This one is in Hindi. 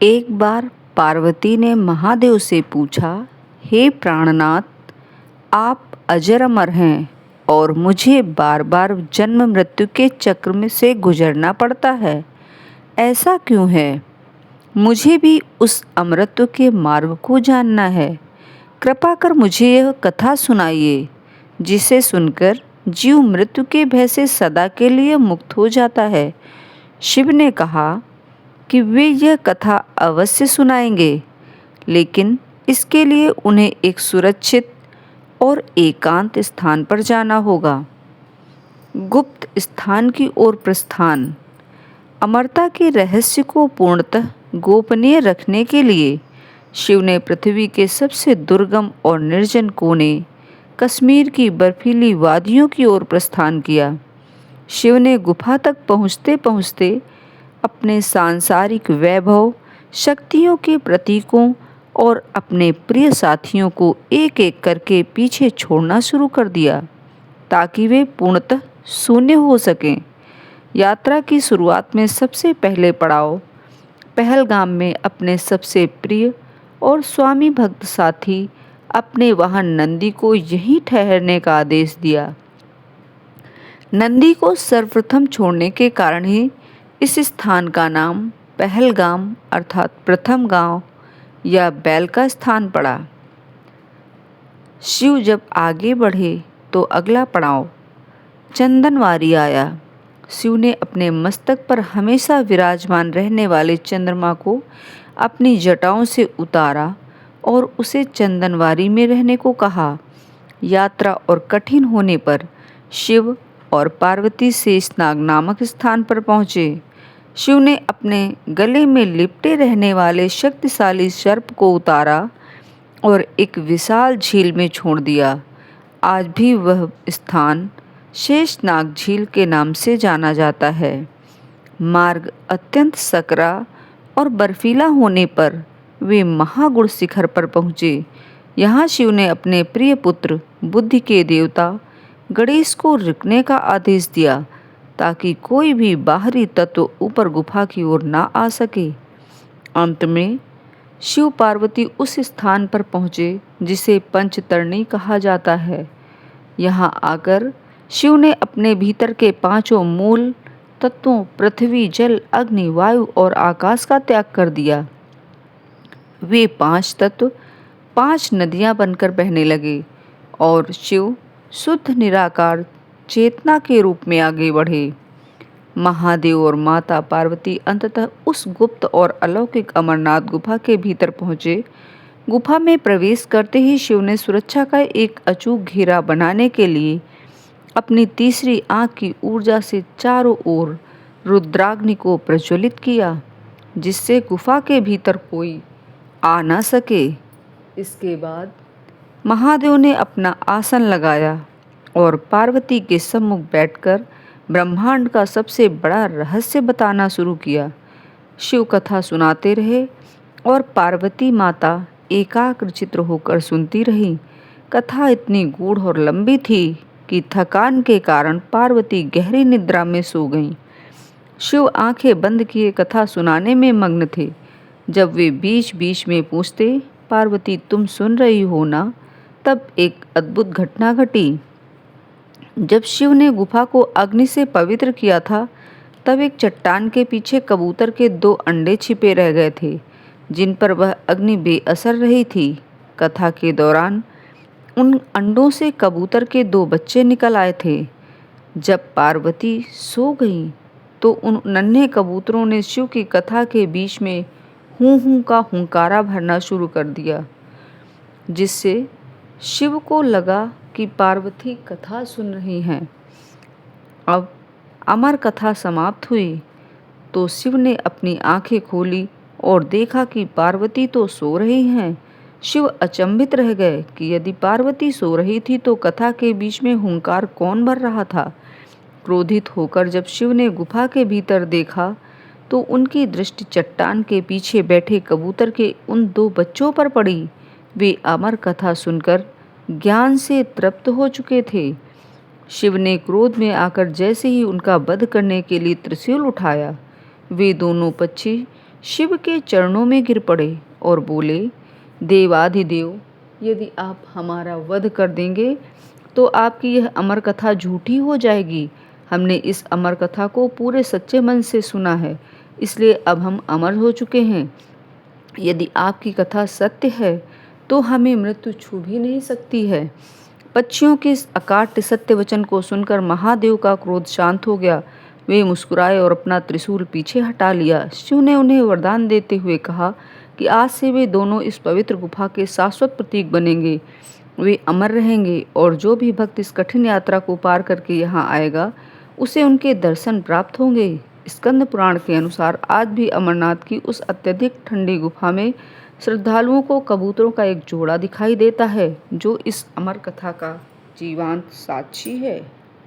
एक बार पार्वती ने महादेव से पूछा, हे प्राणनाथ, आप अजर अमर हैं और मुझे बार बार जन्म मृत्यु के चक्र में से गुजरना पड़ता है। ऐसा क्यों है? मुझे भी उस अमरत्व के मार्ग को जानना है। कृपा कर मुझे यह कथा सुनाइए, जिसे सुनकर जीव मृत्यु के भय से सदा के लिए मुक्त हो जाता है। शिव ने कहा कि वे यह कथा अवश्य सुनाएंगे, लेकिन इसके लिए उन्हें एक सुरक्षित और एकांत स्थान पर जाना होगा। गुप्त स्थान की ओर प्रस्थान। अमरता के रहस्य को पूर्णतः गोपनीय रखने के लिए शिव ने पृथ्वी के सबसे दुर्गम और निर्जन कोने, कश्मीर की बर्फीली वादियों की ओर प्रस्थान किया। शिव ने गुफा तक पहुँचते पहुँचते अपने सांसारिक वैभव, शक्तियों के प्रतीकों और अपने प्रिय साथियों को एक एक करके पीछे छोड़ना शुरू कर दिया, ताकि वे पूर्णतः शून्य हो सकें। यात्रा की शुरुआत में सबसे पहले पड़ाव पहलगाम में अपने सबसे प्रिय और स्वामी भक्त साथी अपने वाहन नंदी को यहीं ठहरने का आदेश दिया। नंदी को सर्वप्रथम छोड़ने के कारण ही इस स्थान का नाम पहलगाम अर्थात प्रथम गांव या बैल का स्थान पड़ा। शिव जब आगे बढ़े तो अगला पड़ाव चंदनवारी आया। शिव ने अपने मस्तक पर हमेशा विराजमान रहने वाले चंद्रमा को अपनी जटाओं से उतारा और उसे चंदनवारी में रहने को कहा। यात्रा और कठिन होने पर शिव और पार्वती शेषनाग नामक स्थान पर पहुँचे। शिव ने अपने गले में लिपटे रहने वाले शक्तिशाली सर्प को उतारा और एक विशाल झील में छोड़ दिया। आज भी वह स्थान शेषनाग झील के नाम से जाना जाता है। मार्ग अत्यंत सकरा और बर्फीला होने पर वे महागुण शिखर पर पहुँचे। यहाँ शिव ने अपने प्रिय पुत्र बुद्धि के देवता गणेश को रुकने का आदेश दिया, ताकि कोई भी बाहरी तत्व ऊपर गुफा की ओर ना आ सके। अंत में शिव पार्वती उस स्थान पर पहुँचे जिसे पंचतरणी कहा जाता है। यहाँ आकर शिव ने अपने भीतर के पांचों मूल तत्वों पृथ्वी, जल, अग्नि, वायु और आकाश का त्याग कर दिया। वे पांच तत्व पांच नदियाँ बनकर बहने लगे और शिव शुद्ध निराकार चेतना के रूप में आगे बढ़े। महादेव और माता पार्वती अंततः उस गुप्त और अलौकिक अमरनाथ गुफा के भीतर पहुँचे। गुफा में प्रवेश करते ही शिव ने सुरक्षा का एक अचूक घेरा बनाने के लिए अपनी तीसरी आंख की ऊर्जा से चारों ओर रुद्राग्नि को प्रज्वलित किया, जिससे गुफा के भीतर कोई आ न सके। इसके बाद महादेव ने अपना आसन लगाया और पार्वती के सम्मुख बैठकर ब्रह्मांड का सबसे बड़ा रहस्य बताना शुरू किया। शिव कथा सुनाते रहे और पार्वती माता एकाग्रचित्त होकर सुनती रही। कथा इतनी गूढ़ और लंबी थी कि थकान के कारण पार्वती गहरी निद्रा में सो गईं। शिव आंखें बंद किए कथा सुनाने में मग्न थे। जब वे बीच बीच में पूछते, पार्वती तुम सुन रही हो ना? तब एक अद्भुत घटना घटी। जब शिव ने गुफा को अग्नि से पवित्र किया था, तब एक चट्टान के पीछे कबूतर के 2 अंडे छिपे रह गए थे, जिन पर वह अग्नि बेअसर रही थी। कथा के दौरान उन अंडों से कबूतर के 2 बच्चे निकल आए थे। जब पार्वती सो गईं, तो उन नन्हे कबूतरों ने शिव की कथा के बीच में हूँ हूँ का हुंकारा भरना शुरू कर दिया, जिससे शिव को लगा कि पार्वती कथा सुन रही हैं। अब अमर कथा समाप्त हुई तो शिव ने अपनी आंखें खोली और देखा कि पार्वती तो सो रही हैं। शिव अचंभित रह गए कि यदि पार्वती सो रही थी तो कथा के बीच में हुंकार कौन भर रहा था। क्रोधित होकर जब शिव ने गुफा के भीतर देखा तो उनकी दृष्टि चट्टान के पीछे बैठे कबूतर के उन 2 बच्चों पर पड़ी। वे अमर कथा सुनकर ज्ञान से तृप्त हो चुके थे। शिव ने क्रोध में आकर जैसे ही उनका वध करने के लिए त्रिशूल उठाया, वे दोनों पक्षी शिव के चरणों में गिर पड़े और बोले, देवाधिदेव, यदि आप हमारा वध कर देंगे तो आपकी यह अमर कथा झूठी हो जाएगी। हमने इस अमर कथा को पूरे सच्चे मन से सुना है, इसलिए अब हम अमर हो चुके हैं। यदि आपकी कथा सत्य है तो हमें मृत्यु छू भी नहीं सकती है। पक्षियों के इस अकाट्य सत्य वचन को सुनकर महादेव का क्रोध शांत हो गया। वे मुस्कुराए और अपना त्रिशूल पीछे हटा लिया। शिव ने उन्हें वरदान देते हुए कहा कि आज से वे दोनों इस पवित्र गुफा के शाश्वत प्रतीक बनेंगे। वे अमर रहेंगे और जो भी भक्त इस कठिन यात्रा को पार करके यहाँ आएगा उसे उनके दर्शन प्राप्त होंगे। स्कंद पुराण के अनुसार आज भी अमरनाथ की उस अत्यधिक ठंडी गुफा में श्रद्धालुओं को कबूतरों का एक जोड़ा दिखाई देता है, जो इस अमर कथा का जीवंत साक्षी है।